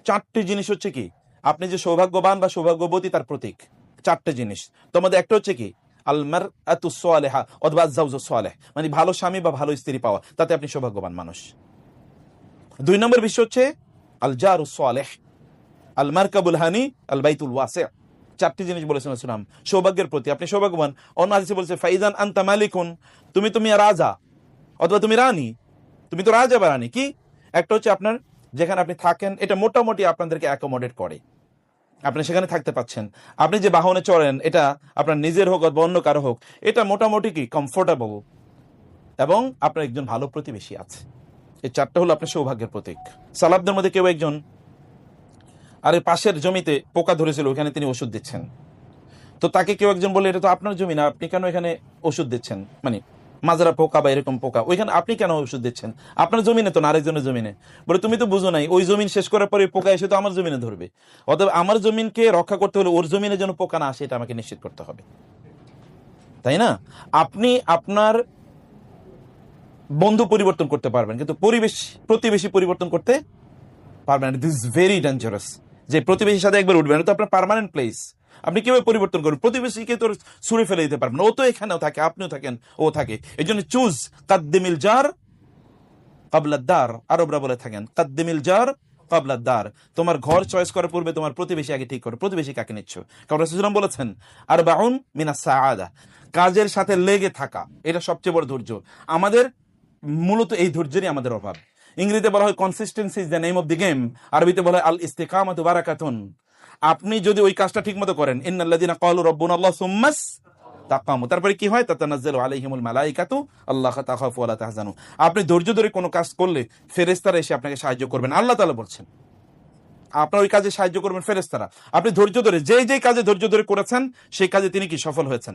চারটি জিনিস হচ্ছে কি আপনি যে সৌভাগ্যবান বা সৌভাগ্যবতী তার প্রতীক। চারটে জিনিস, তোমাদের একটা হচ্ছে কি আল মারআতু সালিহা অথবা আয-যাওজু সালিহ, মানে ভালো স্বামী বা ভালো স্ত্রী পাওয়া, তাতে আপনি সৌভাগ্যবান মানুষ। 2 নম্বর বিষয় হচ্ছে আল জারুস সালিহ, আল মারকাবুল হানি, আল বাইতুল ওয়াসি'। চারটি জিনিস বলেছেন রাসূল সৌভাগ্যের প্রতি, আপনি সৌভাগ্যবান। অন্য হাদিসে বলেছে ফাইজান আনতা মালিকুন, তুমি রাজা অথবা তুমি রানী, তুমি তো রাজা বা রানী। কি একটা হচ্ছে আপনার যেখানে আপনি থাকেন এটা মোটামুটি আপনাদেরকে অ্যাকোমোডেট করে, আপনি সেখানে থাকতে পাচ্ছেন। আপনি যে বাহনে চড়েন এটা আপনার নিজের হোক অথবা অন্য কারো হোক, এটা মোটামুটি কি কমফোর্টেবল, এবং আপনার একজন ভালো প্রতিবেশী আছে। এই চারটা হলো আপনার সৌভাগ্যের প্রতীক। সালাফদের মধ্যে কেউ একজন আর পাশের জমিতে পোকা ধরেছিল, ওখানে তিনি ওষুধ দিচ্ছেন। তো তাকে কেউ একজন বলে এটা তো আপনার জমি না, আপনি কেন এখানে ওষুধ দিচ্ছেন, মানে মাজরা পোকা বা এরকম পোকা, ওইখানে আপনি কেন ওষুধ দিচ্ছেন, আপনার জমিনে তো না, আরেকজনের জমিনে। বলে তুমি তো বুঝো নাই, ওই জমিন শেষ করার পরে পোকা এসে তো আমার জমিনে ধরবে, অতএব আমার জমিনকে রক্ষা করতে হলে ওর জমিনে যেন পোকা না আসে এটা আমাকে নিশ্চিত করতে হবে, তাই না? আপনি আপনার বন্ধু পরিবর্তন করতে পারবেন, কিন্তু প্রতিবেশী পরিবর্তন করতে পারবেন না। This is very dangerous. যে প্রতিবেশীর সাথে একবার উঠবেন, তো আপনার পার্মানেন্ট প্লেস, আপনি কিভাবে পরিবর্তন করবেন? প্রতিবেশীকে তো ছুঁড়ে ফেলে দিতে পারবেন, ও তো এখানেও থাকে, আপনিও থাকেন, ও থাকে। এই জন্য চুজ কাদ্দিমিল জার ক্বাবলা দার, আরবরা বলে থাকেন কাদ্দিমিল জার ক্বাবলা দার। তোমার ঘর চয়েস করার পূর্বে তোমার প্রতিবেশী আগে ঠিক করো, প্রতিবেশী কাকে নিচ্ছ। কারণ রাসূলুল্লাহ সাল্লাল্লাহু আলাইহি ওয়াসাল্লাম বলেছেন আরবাউন মিনাস সাআদা, কাজের সাথে লেগে থাকা এটা সবচেয়ে বড় ধৈর্য। আমাদের মূলত এই ধৈর্যেরই আমাদের অভাব। ইংরেজিতে বলা হয় consistency is the name of the game, আরবিতে বলা হয় আল ইস্তিকামাতু বারাকাতুন। আপনি যদি ওই কাজটা ঠিক মতো করেন, ইন্নাল্লাযিনা ক্বালু রাব্বুনাল্লাহ সুম্মাস তাকামু, তারপরে কি হয়, তাতানাজ্জালু আলাইহিমুল মালাইকাতু আল্লা তাখাফু ওয়া লা তাহজানু। আপনি ধৈর্য ধরে কোনো কাজ করলে ফেরেশতারা এসে আপনাকে সাহায্য করবেন, আল্লাহ তাআলা বলছেন। আপনার ওই কাজে সাহায্য করবেন ফেরেশতারা। আপনি ধৈর্য ধরে যেই কাজে ধৈর্য ধরে করেছেন সেই কাজে তিনি কি সফল হয়েছেন।